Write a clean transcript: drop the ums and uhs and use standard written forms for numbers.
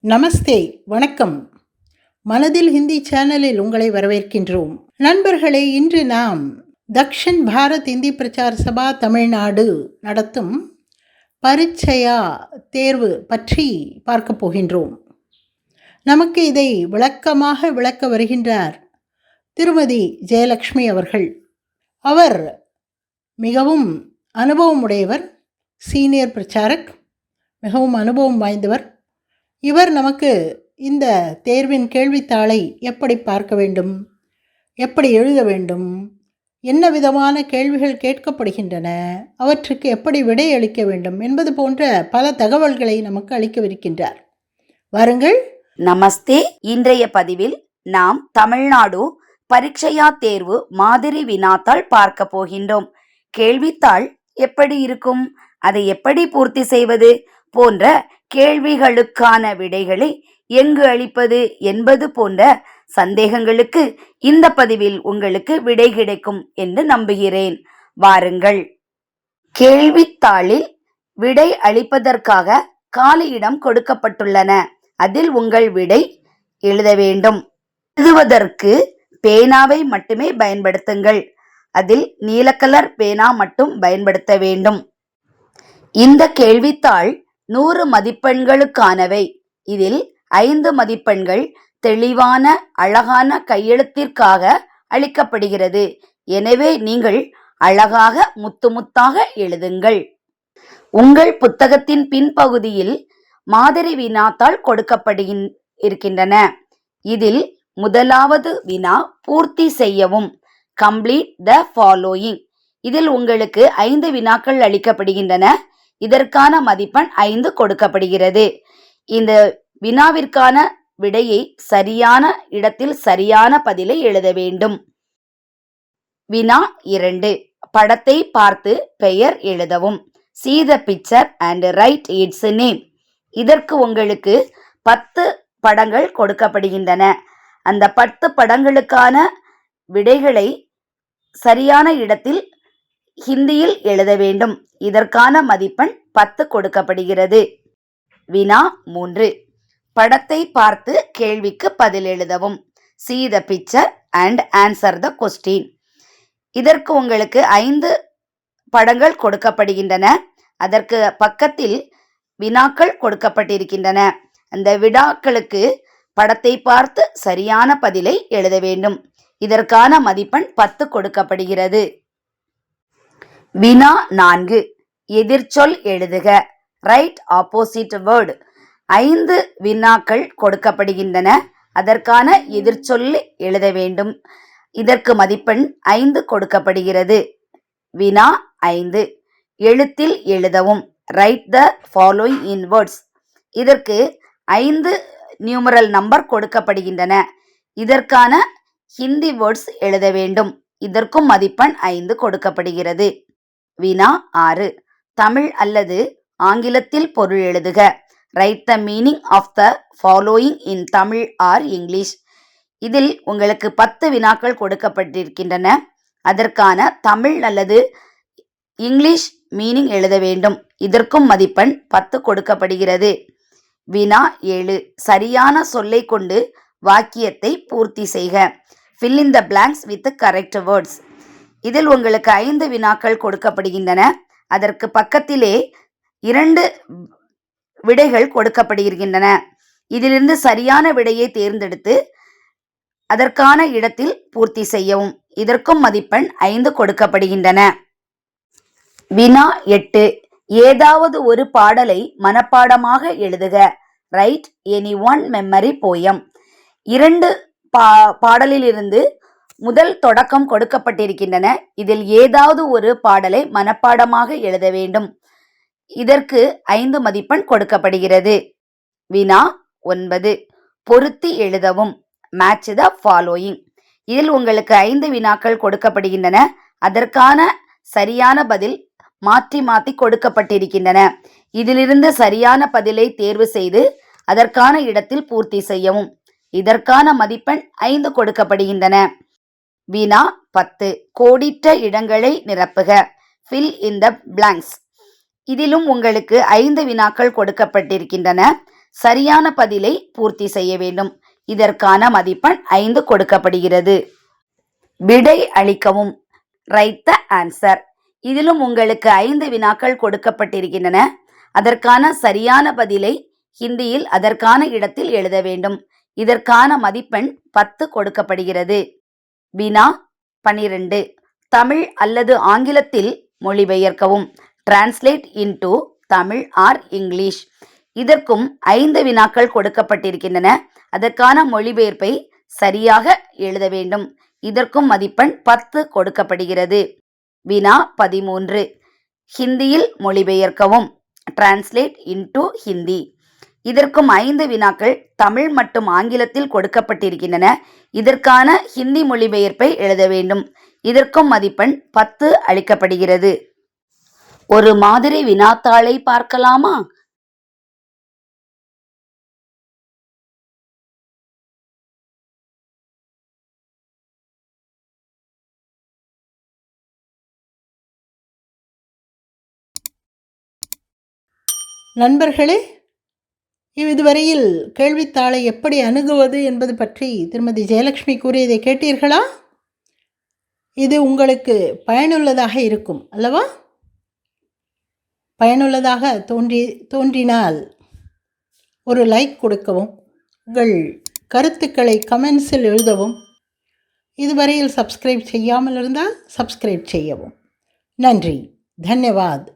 நமஸ்தே, வணக்கம். மனதில் ஹிந்தி சேனலில் உங்களை வரவேற்கின்றோம். நண்பர்களே, இன்று நாம் தக்ஷின் பாரத் இந்தி பிரச்சார சபா தமிழ்நாடு நடத்தும் பரீட்சையா தேர்வு பற்றி பார்க்க போகின்றோம். நமக்கு இதை விளக்கமாக விளக்க வருகின்றார் திருமதி ஜெயலக்ஷ்மி அவர்கள். அவர் மிகவும் அனுபவம் உடையவர், சீனியர் பிரச்சாரக், மிகவும் அனுபவம் வாய்ந்தவர். இவர் நமக்கு இந்த தேர்வின் கேள்வித்தாளை எப்படி பார்க்க வேண்டும், எப்படி எழுத வேண்டும், என்ன விதமான கேள்விகள் கேட்கப்படுகின்றன, அவற்றுக்கு எப்படி விடை அளிக்க வேண்டும் என்பது போன்ற பல தகவல்களை நமக்கு அளிக்கவிருக்கின்றார். வாருங்கள். நமஸ்தே. இன்றைய பதிவில் நாம் தமிழ்நாடு பரீட்சையா தேர்வு மாதிரி வினாத்தாள் பார்க்க போகின்றோம். கேள்வித்தாள் எப்படி இருக்கும், அதை எப்படி பூர்த்தி செய்வது போன்ற கேள்விகளுக்கான விடைகளை எங்கு அளிப்பது என்பது போன்ற சந்தேகங்களுக்கு இந்த பதிவில் உங்களுக்கு விடை கிடைக்கும் என்று நம்புகிறேன். வாருங்கள். கேள்வித்தாளில் விடை அளிப்பதற்காக காலியிடம் கொடுக்கப்பட்டுள்ளன. அதில் உங்கள் விடை எழுத வேண்டும். எழுதுவதற்கு பேனாவை மட்டுமே பயன்படுத்துங்கள். அதில் நீல கலர் பேனா மட்டும் பயன்படுத்த வேண்டும். இந்த கேள்வித்தாள் 100 மதிப்பெண்களுக்கானவை. இதில் 5 மதிப்பெண்கள் தெளிவான அழகான கையெழுத்திற்காக அளிக்கப்படுகிறது. எனவே நீங்கள் அழகாக முத்து முத்தாக எழுதுங்கள். உங்கள் புத்தகத்தின் பின்பகுதியில் மாதிரி வினாத்தாள் கொடுக்கப்படுகின்றன. இதில் முதலாவது வினா பூர்த்தி செய்யவும், கம்ப்ளீட் த ஃபாலோயிங். இதில் உங்களுக்கு 5 வினாக்கள் அளிக்கப்படுகின்றன. இதற்கான மதிப்பெண் 5 கொடுக்கப்படுகிறது. இந்த வினாவிற்கான விடையை சரியான இடத்தில் சரியான பதிலை எழுத வேண்டும். வினா 2, படத்தை பார்த்து பெயர் எழுதவும். See the picture and write its name. இதற்கு உங்களுக்கு 10 படங்கள் கொடுக்கப்படுகின்றன. அந்த 10 படங்களுக்கான விடைகளை சரியான இடத்தில் ஹிந்தியில் எழுத வேண்டும். இதற்கான மதிப்பெண் 10 கொடுக்கப்படுகிறது. வினா 3, படத்தை பார்த்து கேள்விக்கு பதில் எழுதவும். See the picture and answer the question. இதற்கு உங்களுக்கு 5 படங்கள் கொடுக்கப்படுகின்றன. அதற்கு பக்கத்தில் வினாக்கள் கொடுக்கப்பட்டிருக்கின்றன. அந்த வினாக்களுக்கு படத்தை பார்த்து சரியான பதிலை எழுத வேண்டும். இதற்கான மதிப்பெண் 10 கொடுக்கப்படுகிறது. வினா 4, எதிர்ச்சொல் எழுதுக. Right opposite word. 5 வினாக்கள் கொடுக்கப்படுகின்றன. அதற்கான எதிர்ச்சொல் எழுத வேண்டும். இதற்கு மதிப்பெண் 5 கொடுக்கப்படுகிறது. வினா 5, எழுத்தில் எழுதவும். ரைட் த ஃபாலோயிங் இன் வேர்ட்ஸ். இதற்கு 5 நியூமரல் நம்பர் கொடுக்கப்படுகின்றன. இதற்கான ஹிந்தி வேர்ட்ஸ் எழுத வேண்டும். இதற்கும் மதிப்பெண் 5 கொடுக்கப்படுகிறது. வினா 6, தமிழ் அல்லது ஆங்கிலத்தில் பொருள் எழுதுக. Write the meaning of the following in Tamil or English. இதில் உங்களுக்கு 10 வினாக்கள் கொடுக்கப்பட்டிருக்கின்றன. அதற்கான தமிழ் அல்லது இங்கிலீஷ் மீனிங் எழுத வேண்டும். இதற்கும் மதிப்பெண் 10 கொடுக்கப்படுகிறது. வினா 7, சரியான சொல்லை கொண்டு வாக்கியத்தை பூர்த்தி செய்க. fill in the blanks with the correct words. இதில் உங்களுக்கு 5 வினாக்கள் கொடுக்கப்படுகின்றன. அதற்கு பக்கத்திலே 2 விடைகள் கொடுக்கப்படுகின்றன. இதிலிருந்து சரியான விடையை தேர்ந்தெடுத்து அதற்கான இடத்தில் பூர்த்தி செய்யவும். இதற்கும் மதிப்பெண் 5 கொடுக்கப்படுகின்றன. வினா 8, ஏதாவது ஒரு பாடலை மனப்பாடமாக எழுதுக. Right any one memory poem. 2 பாடலிலிருந்து முதல் தொடக்கம் கொடுக்கப்பட்டிருக்கின்றன. இதில் ஏதாவது ஒரு பாடலை மனப்பாடமாக எழுத வேண்டும். இதற்கு 5 மதிப்பெண் கொடுக்கப்படுகிறது. வினா 9, பொருத்தி எழுதவும். Match the following. இதில் உங்களுக்கு 5 வினாக்கள் கொடுக்கப்படுகின்றன. அதற்கான சரியான பதில் மாற்றி மாற்றி கொடுக்கப்பட்டிருக்கின்றன. இதிலிருந்து சரியான பதிலை தேர்வு செய்து அதற்கான இடத்தில் பூர்த்தி செய்யவும். இதற்கான மதிப்பெண் 5 கொடுக்கப்படுகின்றன. வினா 10, கோடிட்ட இடங்களை நிரப்புக. fill in the blanks. இதிலும் உங்களுக்கு 5 வினாக்கள் கொடுக்கப்பட்டிருக்கின்றன. சரியான பதிலை பூர்த்தி செய்ய வேண்டும். இதற்கான மதிப்பெண் 5 கொடுக்கப்படுகிறது. விடை அளிக்கவும். Right the answer. இதிலும் உங்களுக்கு 5 வினாக்கள் கொடுக்கப்பட்டிருக்கின்றன. அதற்கான சரியான பதிலை ஹிந்தியில் அதற்கான இடத்தில் எழுத வேண்டும். இதற்கான மதிப்பெண் 10 கொடுக்கப்படுகிறது. வினா 12. தமிழ் அல்லது ஆங்கிலத்தில் மொழிபெயர்க்கவும். Translate into Tamil or English. இதற்கும் 5 வினாக்கள் கொடுக்கப்பட்டிருக்கின்றன. அதற்கான மொழிபெயர்ப்பை சரியாக எழுத வேண்டும். இதற்கும் மதிப்பெண் 10 கொடுக்கப்படுகிறது. வினா 13. ஹிந்தியில் மொழிபெயர்க்கவும். Translate into Hindi. இதற்கும் 5 வினாக்கள் தமிழ் மற்றும் ஆங்கிலத்தில் கொடுக்கப்பட்டிருக்கின்றன. இதற்கான ஹிந்தி மொழிபெயர்ப்பை எழுத வேண்டும். இதற்கும் மதிப்பெண் 10 அளிக்கப்படுகிறது. ஒரு மாதிரி வினாத்தாளை பார்க்கலாமா? நண்பர்களே, இதுவரையில் கேள்வித்தாளை எப்படி அணுகுவது என்பது பற்றி திருமதி ஜெயலட்சுமி கூறியதை கேட்டீர்களா? இது உங்களுக்கு பயனுள்ளதாக இருக்கும் அல்லவா? பயனுள்ளதாக தோன்றினால் ஒரு லைக் கொடுக்கவும், உங்கள் கருத்துக்களை கமெண்ட்ஸில் எழுதவும், இதுவரையில் சப்ஸ்கிரைப் செய்யாமல் இருந்தால் சப்ஸ்கிரைப் செய்யவும். நன்றி. தன்யவாத்.